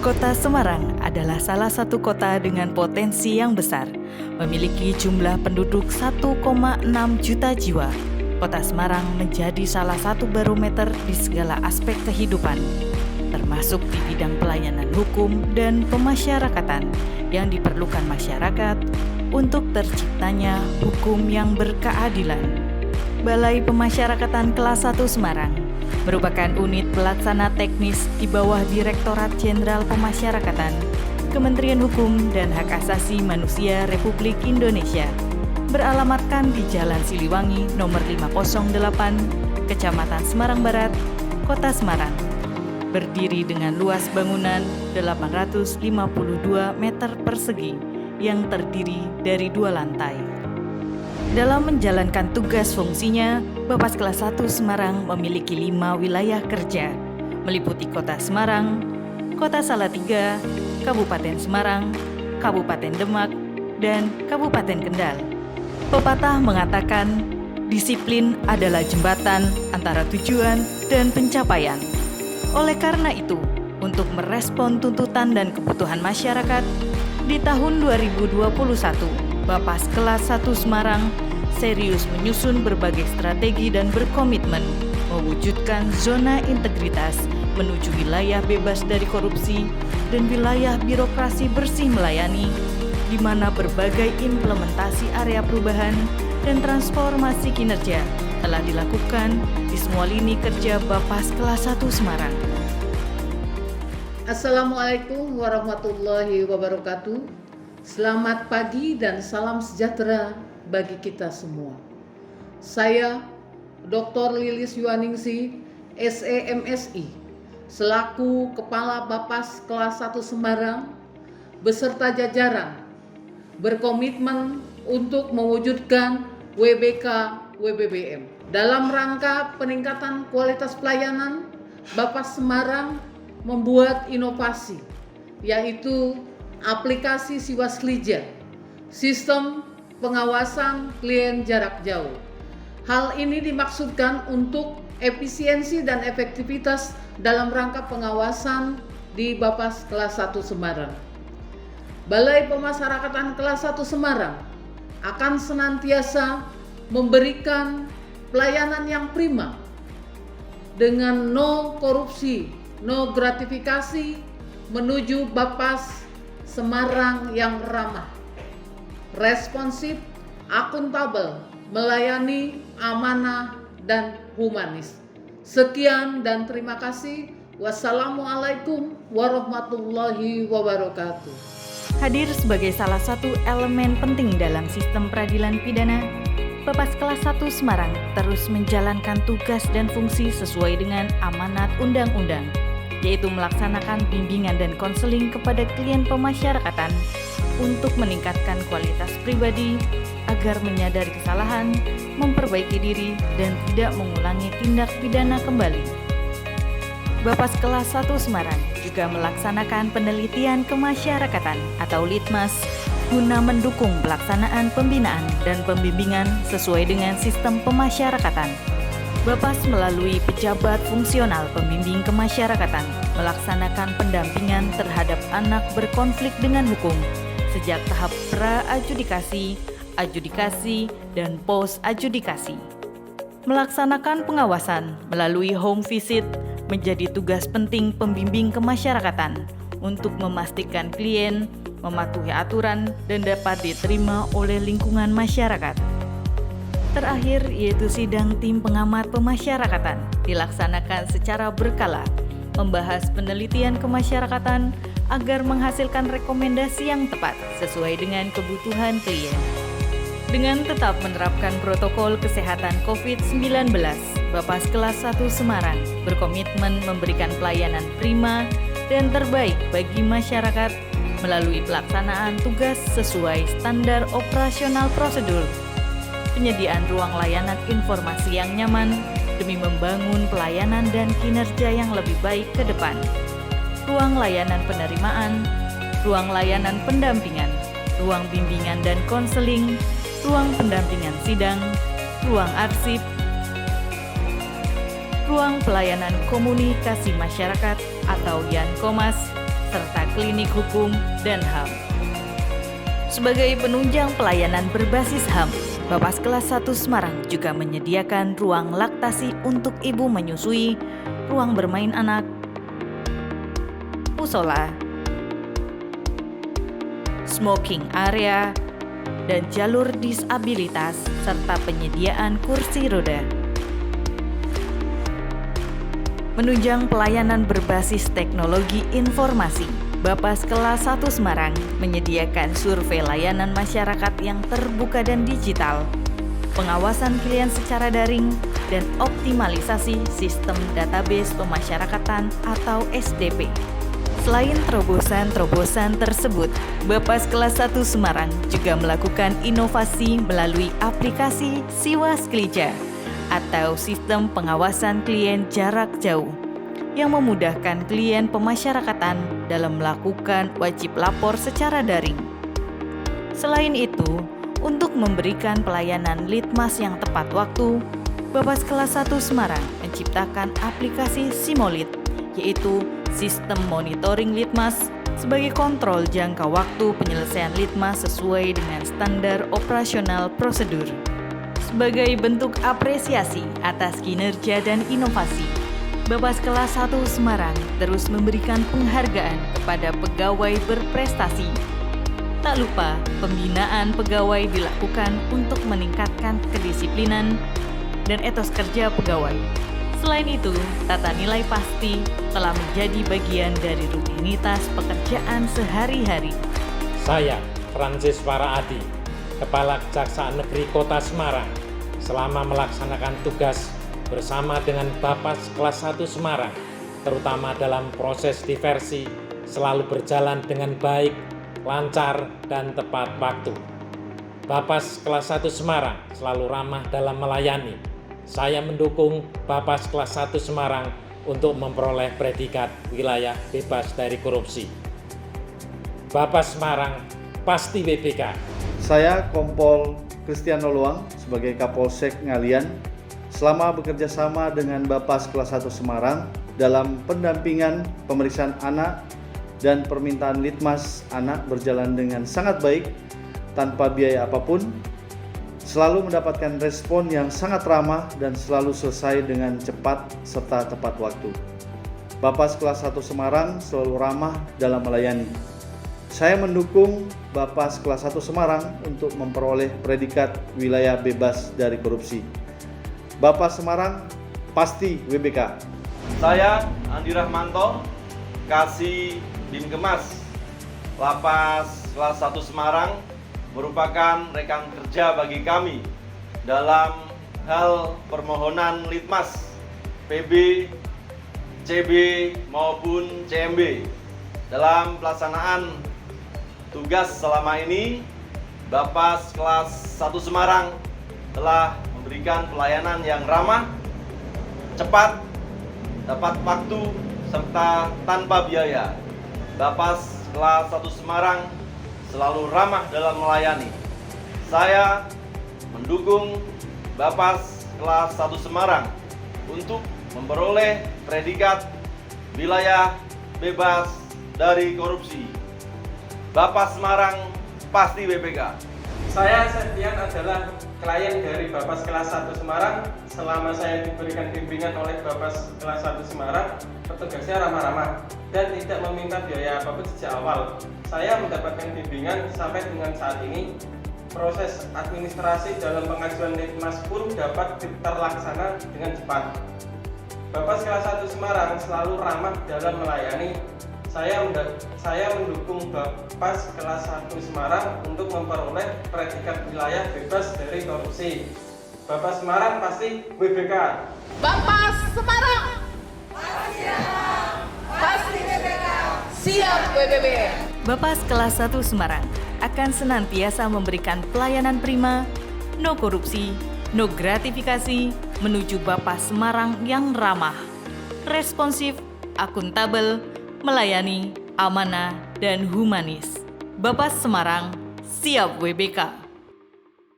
Kota Semarang adalah salah satu kota dengan potensi yang besar, memiliki jumlah penduduk 1,6 juta jiwa. Kota Semarang menjadi salah satu barometer di segala aspek kehidupan, termasuk di bidang pelayanan hukum dan pemasyarakatan yang diperlukan masyarakat untuk terciptanya hukum yang berkeadilan. Balai Pemasyarakatan Kelas 1 Semarang merupakan unit pelaksana teknis di bawah Direktorat Jenderal Pemasyarakatan, Kementerian Hukum dan Hak Asasi Manusia Republik Indonesia, beralamatkan di Jalan Siliwangi nomor 508, Kecamatan Semarang Barat, Kota Semarang. Berdiri dengan luas bangunan 852 meter persegi yang terdiri dari 2 lantai. Dalam menjalankan tugas fungsinya, Bapas Kelas 1 Semarang memiliki 5 wilayah kerja, meliputi Kota Semarang, Kota Salatiga, Kabupaten Semarang, Kabupaten Demak, dan Kabupaten Kendal. Pepatah mengatakan, disiplin adalah jembatan antara tujuan dan pencapaian. Oleh karena itu, untuk merespon tuntutan dan kebutuhan masyarakat, di tahun 2021, Bapas Kelas 1 Semarang serius menyusun berbagai strategi dan berkomitmen mewujudkan zona integritas menuju wilayah bebas dari korupsi dan wilayah birokrasi bersih melayani, di mana berbagai implementasi area perubahan dan transformasi kinerja telah dilakukan di semua lini kerja Bapas Kelas 1 Semarang. Assalamualaikum warahmatullahi wabarakatuh. Selamat pagi dan salam sejahtera bagi kita semua. Saya Dr. Lilis Yuwaningsi, SEMSI, selaku Kepala Bapas Kelas 1 Semarang beserta jajaran berkomitmen untuk mewujudkan WBK WBBM. Dalam rangka peningkatan kualitas pelayanan, Bapas Semarang membuat inovasi, yaitu aplikasi Siwaslija, sistem pengawasan klien jarak jauh. Hal ini dimaksudkan untuk efisiensi dan efektivitas dalam rangka pengawasan di Bapas Kelas 1 Semarang. Balai Pemasyarakatan Kelas 1 Semarang akan senantiasa memberikan pelayanan yang prima dengan no korupsi, no gratifikasi menuju Bapas Semarang yang ramah, responsif, akuntabel, melayani, amanah, dan humanis. Sekian dan terima kasih. Wassalamualaikum warahmatullahi wabarakatuh. Hadir sebagai salah satu elemen penting dalam sistem peradilan pidana, Bapas Kelas 1 Semarang terus menjalankan tugas dan fungsi sesuai dengan amanat undang-undang, yaitu melaksanakan bimbingan dan konseling kepada klien pemasyarakatan untuk meningkatkan kualitas pribadi agar menyadari kesalahan, memperbaiki diri, dan tidak mengulangi tindak pidana kembali. Bapas Kelas 1 Semarang juga melaksanakan penelitian kemasyarakatan atau Litmas guna mendukung pelaksanaan pembinaan dan pembimbingan sesuai dengan sistem pemasyarakatan. Bapas melalui pejabat fungsional pembimbing kemasyarakatan melaksanakan pendampingan terhadap anak berkonflik dengan hukum sejak tahap pra-adjudikasi, adjudikasi, dan post-adjudikasi. Melaksanakan pengawasan melalui home visit menjadi tugas penting pembimbing kemasyarakatan untuk memastikan klien mematuhi aturan dan dapat diterima oleh lingkungan masyarakat. Terakhir yaitu sidang tim pengamat pemasyarakatan dilaksanakan secara berkala, membahas penelitian kemasyarakatan agar menghasilkan rekomendasi yang tepat sesuai dengan kebutuhan klien. Dengan tetap menerapkan protokol kesehatan COVID-19, Bapas Kelas 1 Semarang berkomitmen memberikan pelayanan prima dan terbaik bagi masyarakat melalui pelaksanaan tugas sesuai standar operasional prosedur, penyediaan ruang layanan informasi yang nyaman demi membangun pelayanan dan kinerja yang lebih baik ke depan, ruang layanan penerimaan, ruang layanan pendampingan, ruang bimbingan dan konseling, ruang pendampingan sidang, ruang arsip, ruang pelayanan komunikasi masyarakat atau Yankomas, serta klinik hukum dan HAM. Sebagai penunjang pelayanan berbasis HAM, Bapas Kelas 1 Semarang juga menyediakan ruang laktasi untuk ibu menyusui, ruang bermain anak, musola, smoking area, dan jalur disabilitas, serta penyediaan kursi roda. Menunjang pelayanan berbasis teknologi informasi, Bapas Kelas 1 Semarang menyediakan survei layanan masyarakat yang terbuka dan digital, pengawasan klien secara daring, dan optimalisasi sistem database pemasyarakatan atau SDP. Selain terobosan-terobosan tersebut, Bapas Kelas 1 Semarang juga melakukan inovasi melalui aplikasi Siwasklija atau sistem pengawasan klien jarak jauh yang memudahkan klien pemasyarakatan dalam melakukan wajib lapor secara daring. Selain itu, untuk memberikan pelayanan litmas yang tepat waktu, Bapas Kelas 1 Semarang menciptakan aplikasi Simolit, yaitu sistem monitoring litmas sebagai kontrol jangka waktu penyelesaian litmas sesuai dengan standar operasional prosedur. Sebagai bentuk apresiasi atas kinerja dan inovasi, Bapas Kelas 1 Semarang terus memberikan penghargaan kepada pegawai berprestasi. Tak lupa, pembinaan pegawai dilakukan untuk meningkatkan kedisiplinan dan etos kerja pegawai. Selain itu, tata nilai pasti telah menjadi bagian dari rutinitas pekerjaan sehari-hari. Saya, Francis Paraadi, Kepala Kejaksaan Negeri Kota Semarang, selama melaksanakan tugas bersama dengan Bapas Kelas 1 Semarang, terutama dalam proses diversi, selalu berjalan dengan baik, lancar, dan tepat waktu. Bapas Kelas 1 Semarang selalu ramah dalam melayani. Saya mendukung Bapas Kelas 1 Semarang untuk memperoleh predikat wilayah bebas dari korupsi. Bapas Semarang pasti WBK. Saya Kompol Kristiano Luang sebagai Kapolsek Ngalian selama bekerja sama dengan Bapas Kelas 1 Semarang dalam pendampingan pemeriksaan anak dan permintaan litmas anak berjalan dengan sangat baik tanpa biaya apapun, selalu mendapatkan respon yang sangat ramah dan selalu selesai dengan cepat serta tepat waktu. Bapas Kelas 1 Semarang selalu ramah dalam melayani. Saya mendukung Bapas Kelas 1 Semarang untuk memperoleh predikat wilayah bebas dari korupsi. Bapas Semarang pasti WBK. Saya Andi Rahmanto, Kasih Binkemas, Lapas Kelas 1 Semarang merupakan rekan kerja bagi kami dalam hal permohonan litmas PB, CB maupun CMB. Dalam pelaksanaan tugas selama ini, Bapas Kelas 1 Semarang telah memberikan pelayanan yang ramah, cepat, tepat waktu, serta tanpa biaya. Bapas Kelas 1 Semarang selalu ramah dalam melayani. Saya mendukung Bapas Kelas 1 Semarang untuk memperoleh predikat wilayah bebas dari korupsi. Bapas Semarang pasti WBK. Saya Septian adalah klien dari Bapas Kelas 1 Semarang. Selama saya diberikan bimbingan oleh Bapas Kelas 1 Semarang, petugasnya ramah-ramah dan tidak meminta biaya apapun sejak awal. Saya mendapatkan bimbingan sampai dengan saat ini. Proses administrasi dalam pengajuan litmas pun dapat terlaksana dengan cepat. Bapas Kelas 1 Semarang selalu ramah dalam melayani. Saya mendukung Bapas Kelas 1 Semarang untuk memperoleh predikat wilayah bebas dari korupsi. Bapas Semarang pasti WBK. Bapas Semarang pasti WBK. Siap WBB. Bapas Kelas 1 Semarang akan senantiasa memberikan pelayanan prima, no korupsi, no gratifikasi, menuju Bapas Semarang yang ramah, responsif, akuntabel, melayani, amanah, dan humanis. Bapas Semarang siap WBK.